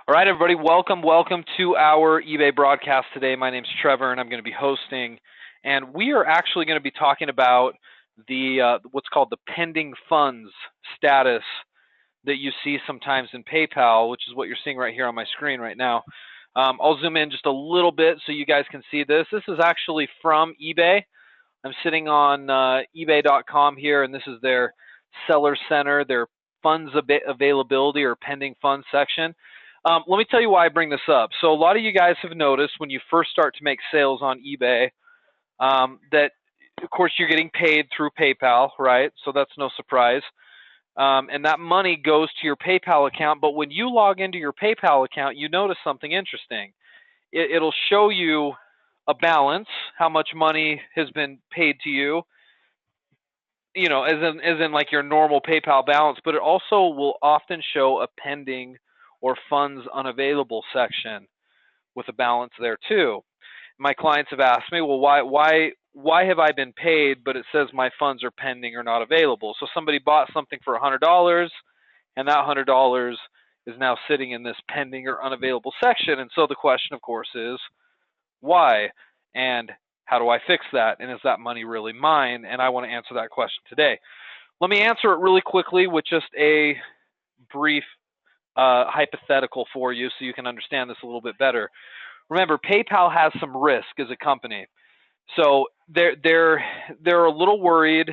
All right, everybody, welcome to our eBay broadcast today. My name's Trevor, and I'm going to be hosting. And we are actually going to be talking about the what's called the pending funds status that you see sometimes in PayPal, which is what you're seeing right here on my screen right now. I'll zoom in just a little bit so you guys can see this. This is actually from eBay. I'm sitting on eBay.com here, and this is their seller center, their funds availability or pending funds section. Let me tell you why I bring this up. So a lot of you guys have noticed when you first start to make sales on eBay that, of course, you're getting paid through PayPal, right? So that's no surprise. And that money goes to your PayPal account. But when you log into your PayPal account, you notice something interesting. It'll show you a balance, how much money has been paid to you, you know, as in like your normal PayPal balance, but it also will often show a pending or funds unavailable section with a balance there too. My clients have asked me, well, why have I been paid, but it says my funds are pending or not available? So somebody bought something for $100, and that $100 is now sitting in this pending or unavailable section. And so the question, of course, is why? And how do I fix that? And is that money really mine? And I want to answer that question today. Let me answer it really quickly with just a brief hypothetical for you so you can understand this a little bit better. Remember, PayPal has some risk as a company. So they're a little worried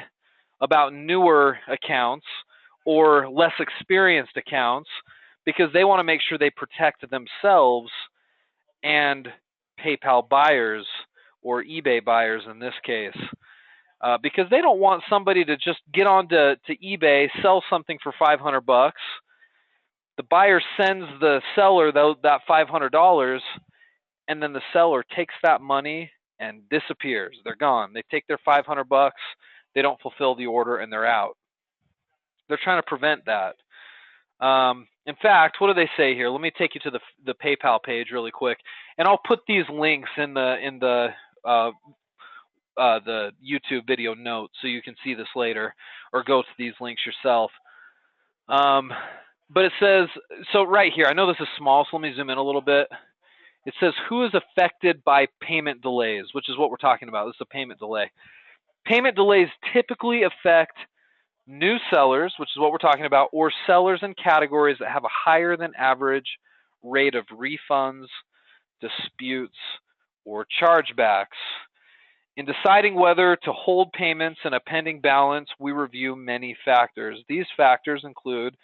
about newer accounts or less experienced accounts because they want to make sure they protect themselves and PayPal buyers or eBay buyers in this case. Because they don't want somebody to just get on to eBay, sell something for $500. The buyer sends the seller that $500, and then the seller takes that money and disappears. They're gone. They take their $500, they don't fulfill the order, and they're out. They're trying to prevent that. In fact, what do they say here? Let me take you to the PayPal page really quick, and I'll put these links in the YouTube video notes so you can see this later, or go to these links yourself. But it says, so right here, I know this is small, so let me zoom in a little bit. It says, who is affected by payment delays, which is what we're talking about. This is a payment delay. Payment delays typically affect new sellers, which is what we're talking about, or sellers in categories that have a higher than average rate of refunds, disputes, or chargebacks. In deciding whether to hold payments in a pending balance, we review many factors. These factors include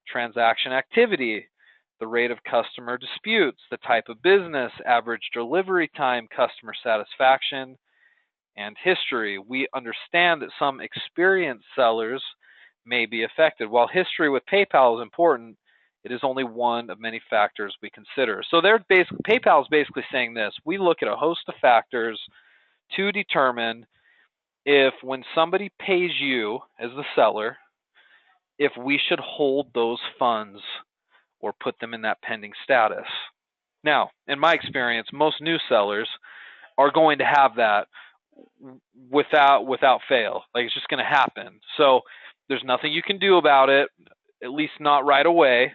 transaction activity, the rate of customer disputes, the type of business, average delivery time, customer satisfaction, and history. We understand that some experienced sellers may be affected. While history with PayPal is important, it is only one of many factors we consider. So PayPal is basically saying this. We look at a host of factors to determine if when somebody pays you as the seller, if we should hold those funds or put them in that pending status. Now, in my experience, most new sellers are going to have that without fail. Like, it's just going to happen. So there's nothing you can do about it, at least not right away,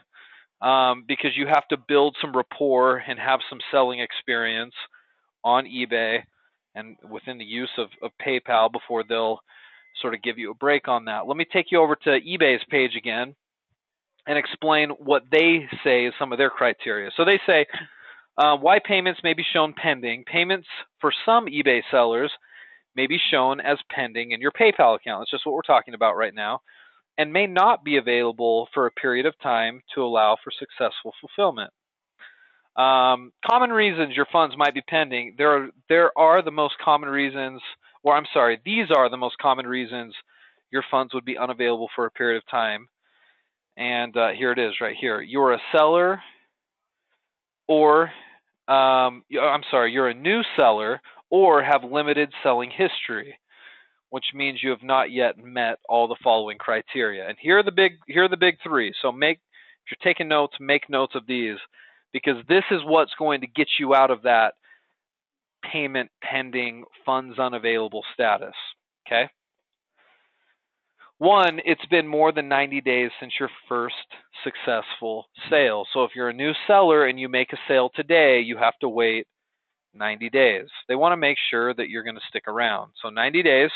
because you have to build some rapport and have some selling experience on eBay and within the use of PayPal before they'll sort of give you a break on that. Let me take you over to eBay's page again and explain what they say is some of their criteria. So they say why payments may be shown pending. Payments for some eBay sellers may be shown as pending in your PayPal account. That's just what we're talking about right now, and may not be available for a period of time to allow for successful fulfillment. Common reasons your funds might be pending. There are the most common reasons, or I'm sorry, these are the most common reasons your funds would be unavailable for a period of time. And here it is right here. You're a seller, or you're a new seller or have limited selling history, which means you have not yet met all the following criteria. And here are the big three. So if you're taking notes, make notes of these, because this is what's going to get you out of that payment pending, funds unavailable status. Okay? One, it's been more than 90 days since your first successful sale. So if you're a new seller and you make a sale today, you have to wait 90 days. They want to make sure that you're going to stick around. So 90 days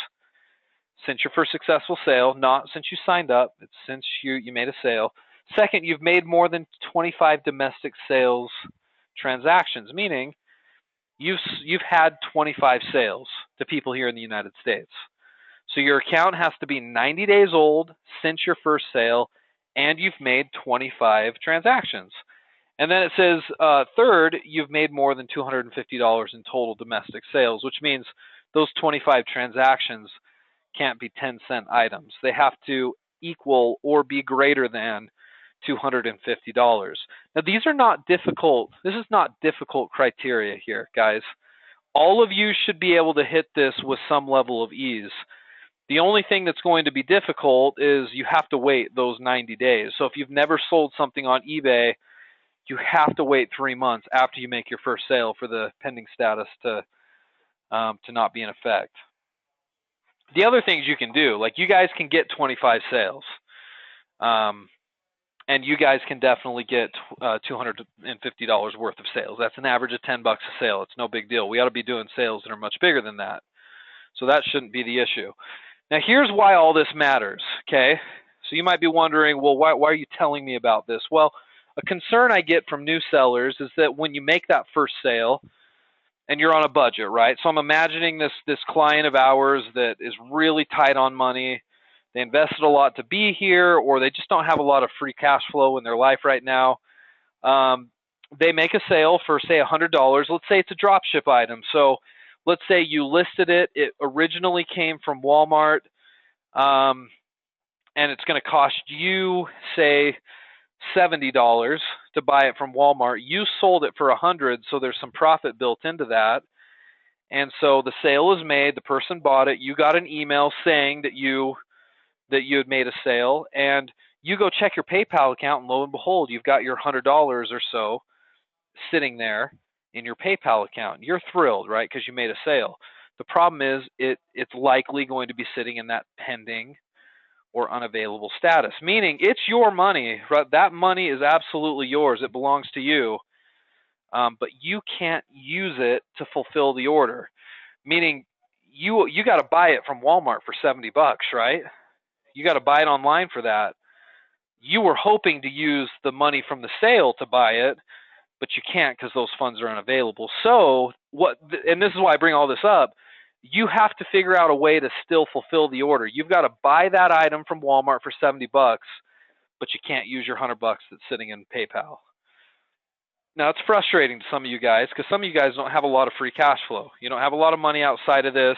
since your first successful sale, not since you signed up, it's since you made a sale. Second, you've made more than 25 domestic sales transactions, meaning you've had 25 sales to people here in the United States. So your account has to be 90 days old since your first sale, and you've made 25 transactions. And then it says, third, you've made more than $250 in total domestic sales, which means those 25 transactions can't be 10-cent items. They have to equal or be greater than $250. Now, these are not difficult. This is not difficult criteria here, guys. All of you should be able to hit this with some level of ease. The only thing that's going to be difficult is you have to wait those 90 days. So if you've never sold something on eBay, you have to wait 3 months after you make your first sale for the pending status to not be in effect. The other things you can do, like you guys can get 25 sales, and you guys can definitely get $250 worth of sales. That's an average of $10 a sale. It's no big deal. We ought to be doing sales that are much bigger than that. So that shouldn't be the issue. Now, here's why all this matters, okay? So you might be wondering, well, why are you telling me about this? Well, a concern I get from new sellers is that when you make that first sale, and you're on a budget, right? So I'm imagining this client of ours that is really tight on money. They invested a lot to be here, or they just don't have a lot of free cash flow in their life right now. They make a sale for, say, $100. Let's say it's a drop ship item. So let's say you listed it. It originally came from Walmart, and it's going to cost you, say, $70 to buy it from Walmart. You sold it for $100, so there's some profit built into that. And so the sale is made. The person bought it. You got an email saying that you had made a sale, and you go check your PayPal account, and lo and behold, you've got your $100 or so sitting there in your PayPal account. You're thrilled, right? Because you made a sale. The problem is it's likely going to be sitting in that pending or unavailable status, meaning it's your money, right? That money is absolutely yours. It belongs to you, but you can't use it to fulfill the order, meaning you got to buy it from Walmart for $70, right? You got to buy it online for that. You were hoping to use the money from the sale to buy it, but you can't because those funds are unavailable. So and this is why I bring all this up, you have to figure out a way to still fulfill the order. You've got to buy that item from Walmart for $70, but you can't use your $100 that's sitting in PayPal. Now, it's frustrating to some of you guys because some of you guys don't have a lot of free cash flow. You don't have a lot of money outside of this.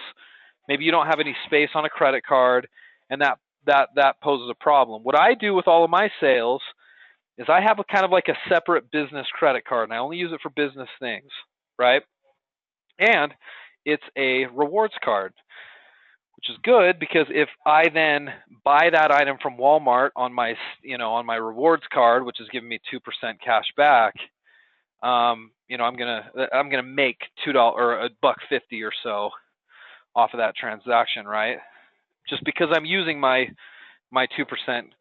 Maybe you don't have any space on a credit card, and that poses a problem. What I do with all of my sales is I have a kind of like a separate business credit card, and I only use it for business things, right? And it's a rewards card, which is good because if I then buy that item from Walmart on my rewards card, which is giving me 2% cash back, I'm gonna make $2 or $1.50 or so off of that transaction, right? Just because I'm using my 2%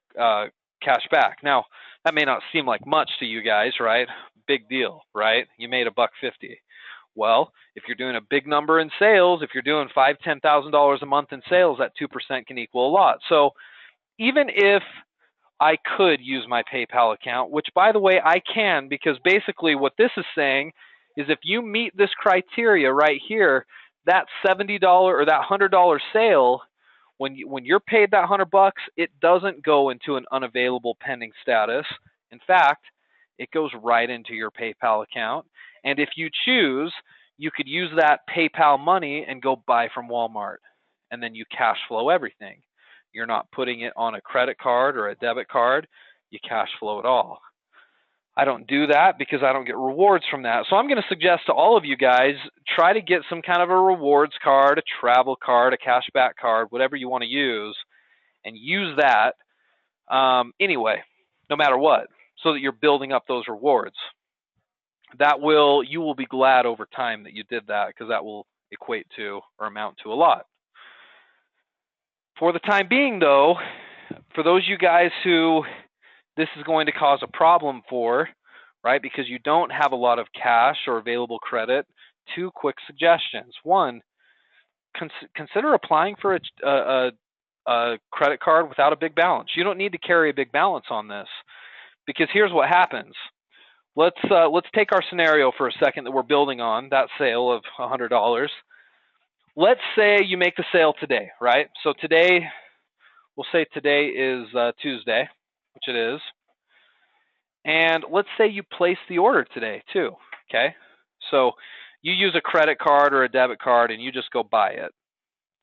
cash back. Now, that may not seem like much to you guys, right? Big deal, right? You made $1.50. Well, if you're doing a big number in sales, if you're doing $5,000, $10,000 a month in sales, that 2% can equal a lot. So even if I could use my PayPal account, which by the way, I can, because basically what this is saying is if you meet this criteria right here, that $70 or that $100 sale, when you're paid that $100, it doesn't go into an unavailable pending status. In fact, it goes right into your PayPal account. And if you choose, you could use that PayPal money and go buy from Walmart, and then you cash flow everything. You're not putting it on a credit card or a debit card. You cash flow it all. I don't do that because I don't get rewards from that. So I'm going to suggest to all of you guys, try to get some kind of a rewards card, a travel card, a cashback card, whatever you want to use, and use that anyway, no matter what, so that you're building up those rewards. You will be glad over time that you did that, because that will equate to or amount to a lot. For the time being, though, for those of you guys who this is going to cause a problem for, right, because you don't have a lot of cash or available credit, 2 quick suggestions. One, consider applying for a credit card without a big balance. You don't need to carry a big balance on this, because here's what happens. Let's take our scenario for a second that we're building on, that sale of $100. Let's say you make the sale today, right? So today, we'll say today is Tuesday, which it is. And let's say you place the order today too, okay? So you use a credit card or a debit card and you just go buy it.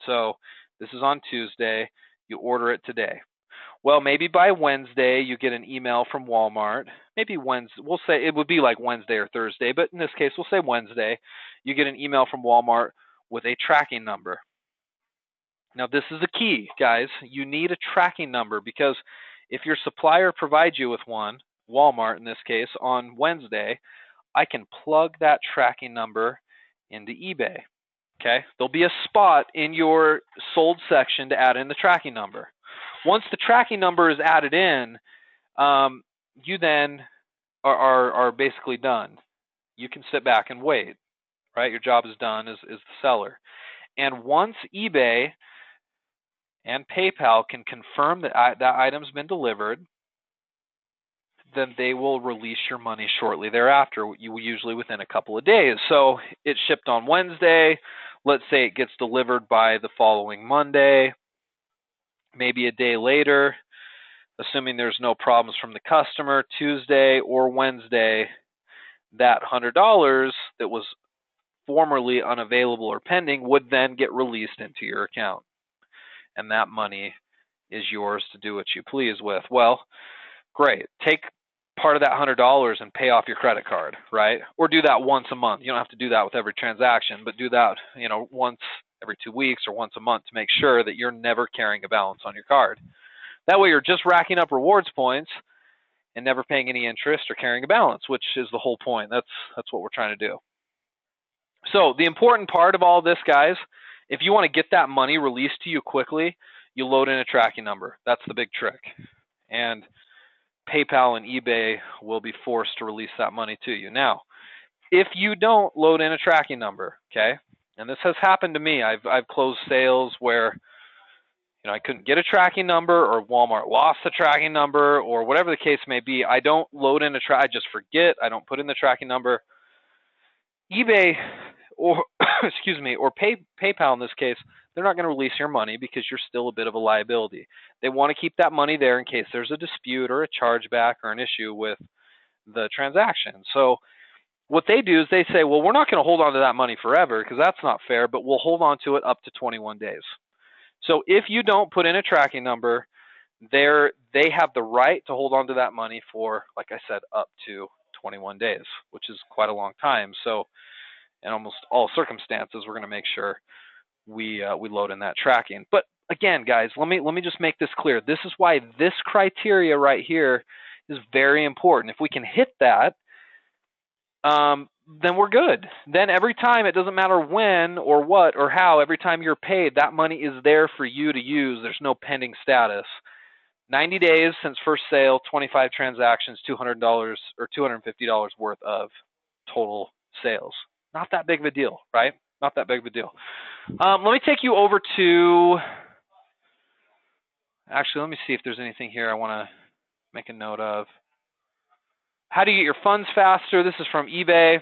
So this is on Tuesday, you order it today. Well, maybe by Wednesday you get an email from Walmart. Maybe Wednesday, we'll say it would be like Wednesday or Thursday, but in this case we'll say Wednesday. You get an email from Walmart with a tracking number. Now this is the key, guys. You need a tracking number, because if your supplier provides you with one, Walmart in this case, on Wednesday, I can plug that tracking number into eBay. Okay, there'll be a spot in your sold section to add in the tracking number. Once the tracking number is added in, you then are basically done. You can sit back and wait, right? Your job is done as the seller. And once eBay and PayPal can confirm that that item's been delivered, then they will release your money shortly thereafter, usually within a couple of days. So it's shipped on Wednesday. Let's say it gets delivered by the following Monday, maybe a day later, assuming there's no problems from the customer, Tuesday or Wednesday, that $100 that was formerly unavailable or pending would then get released into your account. And that money is yours to do what you please with. Well, great. Take part of that $100 and pay off your credit card, right? Or do that once a month. You don't have to do that with every transaction, but do that, once every 2 weeks or once a month to make sure that you're never carrying a balance on your card. That way you're just racking up rewards points and never paying any interest or carrying a balance, which is the whole point. That's what we're trying to do. So the important part of all this, guys, if you want to get that money released to you quickly, you load in a tracking number. That's the big trick. And PayPal and eBay will be forced to release that money to you. Now, if you don't load in a tracking number, okay, and this has happened to me. I've closed sales where I couldn't get a tracking number, or Walmart lost the tracking number, or whatever the case may be. I don't load in I just forget. I don't put in the tracking number. eBay or or PayPal in this case, they're not going to release your money because you're still a bit of a liability. They want to keep that money there in case there's a dispute or a chargeback or an issue with the transaction. So what they do is they say, well, we're not going to hold on to that money forever because that's not fair, but we'll hold on to it up to 21 days. So if you don't put in a tracking number, they have the right to hold on to that money for, like I said, up to 21 days, which is quite a long time. So in almost all circumstances, we're going to make sure we load in that tracking. But again, guys, let me just make this clear. This is why this criteria right here is very important. If we can hit that, then we're good. Then every time, it doesn't matter when or what or how, every time you're paid, that money is there for you to use. There's no pending status. 90 days since first sale, 25 transactions, $200 or $250 worth of total sales. Not that big of a deal, right? Not that big of a deal. Let me take you over to, actually, let me see if there's anything here I want to make a note of. How do you get your funds faster? This is from eBay.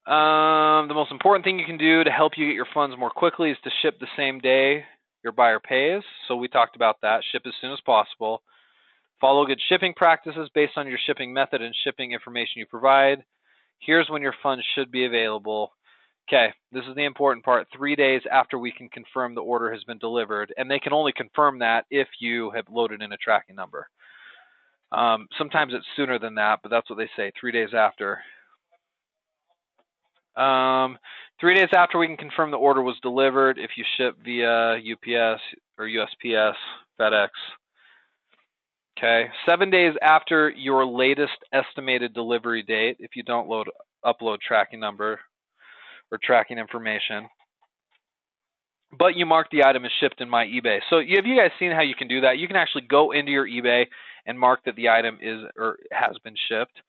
The most important thing you can do to help you get your funds more quickly is to ship the same day your buyer pays. So we talked about that. Ship as soon as possible. Follow good shipping practices based on your shipping method and shipping information you provide. Here's when your funds should be available. Okay, this is the important part. 3 days after we can confirm the order has been delivered. And they can only confirm that if you have loaded in a tracking number. Sometimes it's sooner than that, but that's what they say, 3 days after. 3 days after we can confirm the order was delivered if you ship via UPS or USPS, FedEx. Okay, 7 days after your latest estimated delivery date if you don't upload tracking number or tracking information. but you mark the item as shipped in My eBay. So have you guys seen how you can do that? You can actually go into your eBay and mark that the item is or has been shipped.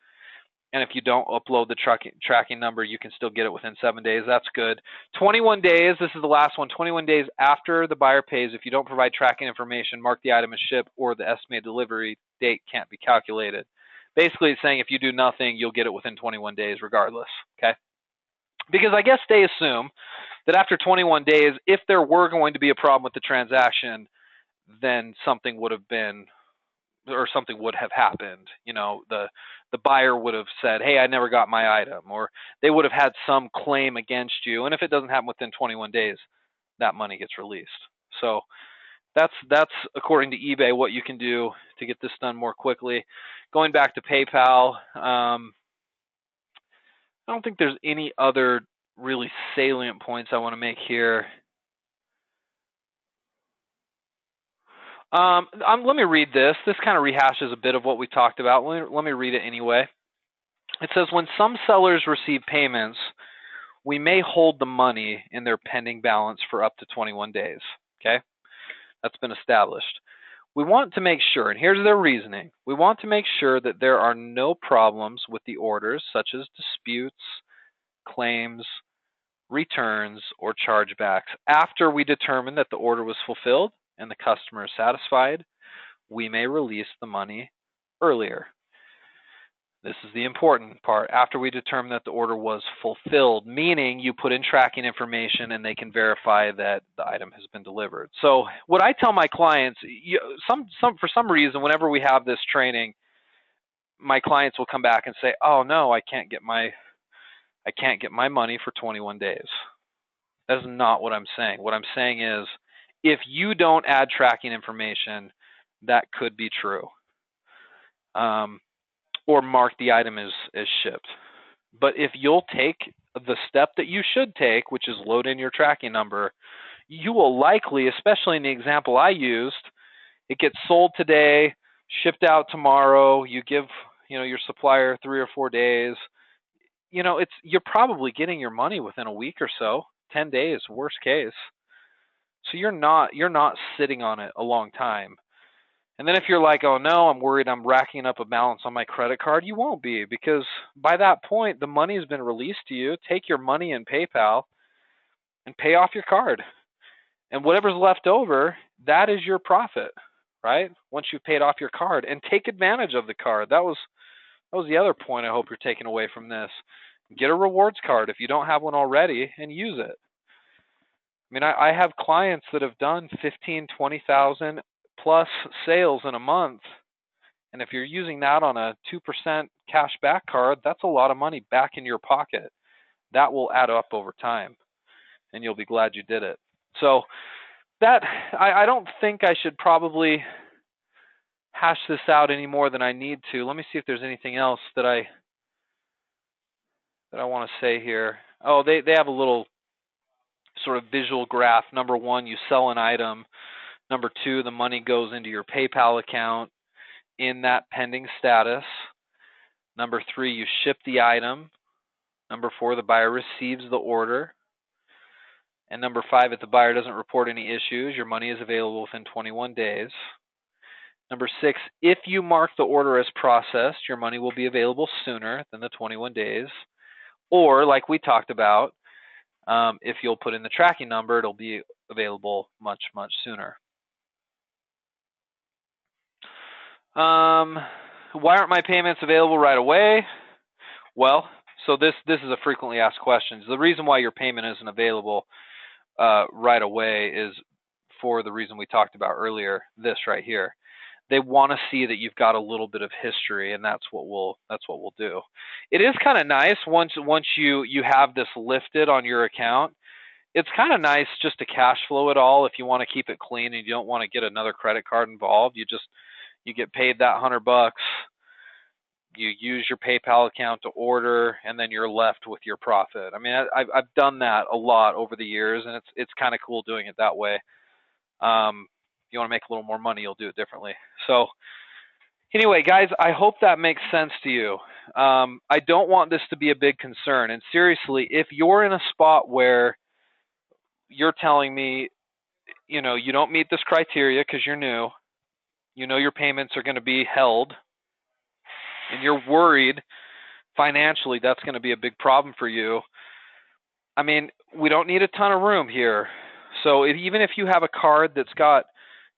And if you don't upload the tracking number, you can still get it within 7 days. That's good. 21 days, this is the last one. 21 days after the buyer pays, if you don't provide tracking information, mark the item as shipped, or the estimated delivery date can't be calculated. Basically, it's saying if you do nothing, you'll get it within 21 days regardless, okay? Because I guess they assume that after 21 days, if there were going to be a problem with the transaction, then something would have been, or something would have happened. You know, the buyer would have said, hey, I never got my item, or they would have had some claim against you. And if it doesn't happen within 21 days, that money gets released. So that's according to eBay what you can do to get this done more quickly. Going back to PayPal, I don't think there's any other really salient points I want to make here. Let me read this. This kind of rehashes a bit of what we talked about. Let me read it anyway. It says, when some sellers receive payments, we may hold the money in their pending balance for up to 21 days. Okay? That's been established. We want to make sure, and here's their reasoning, we want to make sure that there are no problems with the orders, such as disputes, claims, returns, or chargebacks. After we determine that the order was fulfilled and the customer is satisfied, we may release the money earlier. This is the important part. After we determine that the order was fulfilled, meaning you put in tracking information and they can verify that the item has been delivered. So what I tell my clients, for some reason, whenever we have this training, my clients will come back and say, "Oh no, I can't get my money for 21 days." That is not what I'm saying. What I'm saying is, if you don't add tracking information, that could be true. Or mark the item as shipped. But if you'll take the step that you should take, which is load in your tracking number, you will likely, especially in the example I used, it gets sold today, shipped out tomorrow, you give your supplier 3 or 4 days, you're probably getting your money within a week or so, 10 days, worst case. So you're not sitting on it a long time. And then if you're like, oh no, I'm worried I'm racking up a balance on my credit card, you won't be, because by that point, the money has been released to you. Take your money in PayPal and pay off your card. And whatever's left over, that is your profit, right? Once you've paid off your card, and take advantage of the card. That was the other point I hope you're taking away from this. Get a rewards card if you don't have one already and use it. I mean, I have clients that have done 15, 20,000 plus sales in a month. And if you're using that on a 2% cash back card, that's a lot of money back in your pocket. That will add up over time, and you'll be glad you did it. So that I don't think I should probably hash this out any more than I need to. Let me see if there's anything else that I want to say here. Oh, they have a little sort of visual graph. Number 1, you sell an item. Number 2, the money goes into your PayPal account in that pending status. Number 3, you ship the item. Number 4, the buyer receives the order. And number 5, if the buyer doesn't report any issues, your money is available within 21 days. Number 6, if you mark the order as processed, your money will be available sooner than the 21 days. Or, like we talked about, if you'll put in the tracking number, it'll be available much, much sooner. Why aren't my payments available right away? Well, so this is a frequently asked question. The reason why your payment isn't available right away is for the reason we talked about earlier, this right here. They want to see that you've got a little bit of history, and that's what we'll do. It is kind of nice once you have this lifted on your account. It's kind of nice just to cash flow it all if you want to keep it clean and you don't want to get another credit card involved. You get paid that $100. You use your PayPal account to order, and then you're left with your profit. I mean, I've done that a lot over the years, and it's kind of cool doing it that way. If you want to make a little more money, you'll do it differently. So anyway, guys, I hope that makes sense to you. I don't want this to be a big concern. And seriously, if you're in a spot where you're telling me, you don't meet this criteria because you're new. Your payments are going to be held, and you're worried financially that's going to be a big problem for you. I mean, we don't need a ton of room here. So even if you have a card that's got,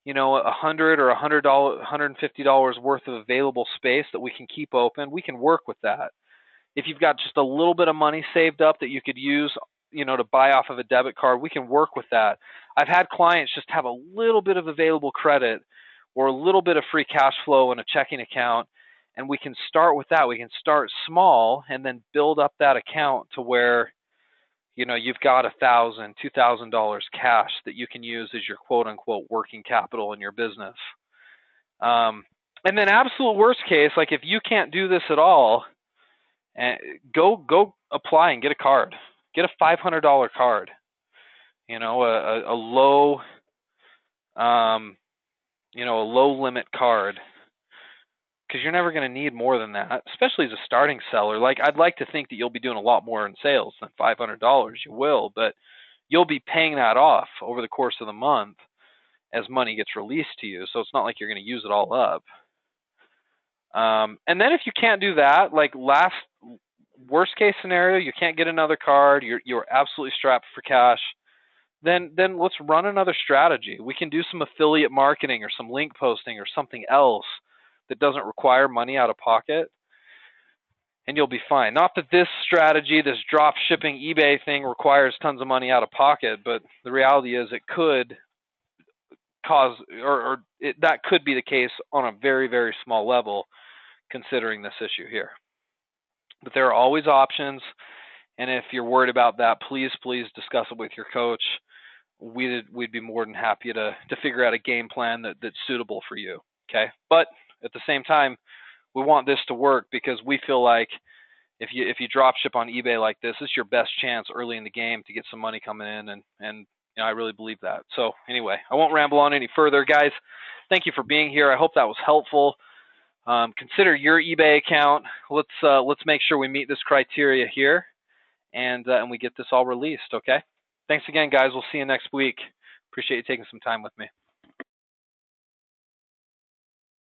$100 or $150 worth of available space that we can keep open, we can work with that. If you've got just a little bit of money saved up that you could use, to buy off of a debit card, we can work with that. I've had clients just have a little bit of available credit or a little bit of free cash flow in a checking account, and we can start with that. We can start small and then build up that account to where you've got $1,000, $2,000 cash that you can use as your quote unquote working capital in your business. And then absolute worst case, like if you can't do this at all, go apply and get a card. Get a $500 card. A low, a low limit card, because you're never going to need more than that, especially as a starting seller. Like, I'd like to think that you'll be doing a lot more in sales than $500. You will, but you'll be paying that off over the course of the month as money gets released to you. So it's not like you're going to use it all up. And then if you can't do that, like worst case scenario, you can't get another card, you're absolutely strapped for cash, then let's run another strategy. We can do some affiliate marketing or some link posting or something else that doesn't require money out of pocket, and you'll be fine. Not that this strategy, this drop shipping eBay thing, requires tons of money out of pocket, but the reality is it could cause, that could be the case on a very, very small level, considering this issue here. But there are always options, and if you're worried about that, please discuss it with your coach. We'd be more than happy to figure out a game plan that's suitable for you. Okay, but at the same time, we want this to work because we feel like if you drop ship on eBay like this, it's your best chance early in the game to get some money coming in, and I really believe that. So anyway, I won't ramble on any further, guys. Thank you for being here. I hope that was helpful. Consider your eBay account. Let's make sure we meet this criteria here, and we get this all released. Okay. Thanks again, guys. We'll see you next week. Appreciate you taking some time with me.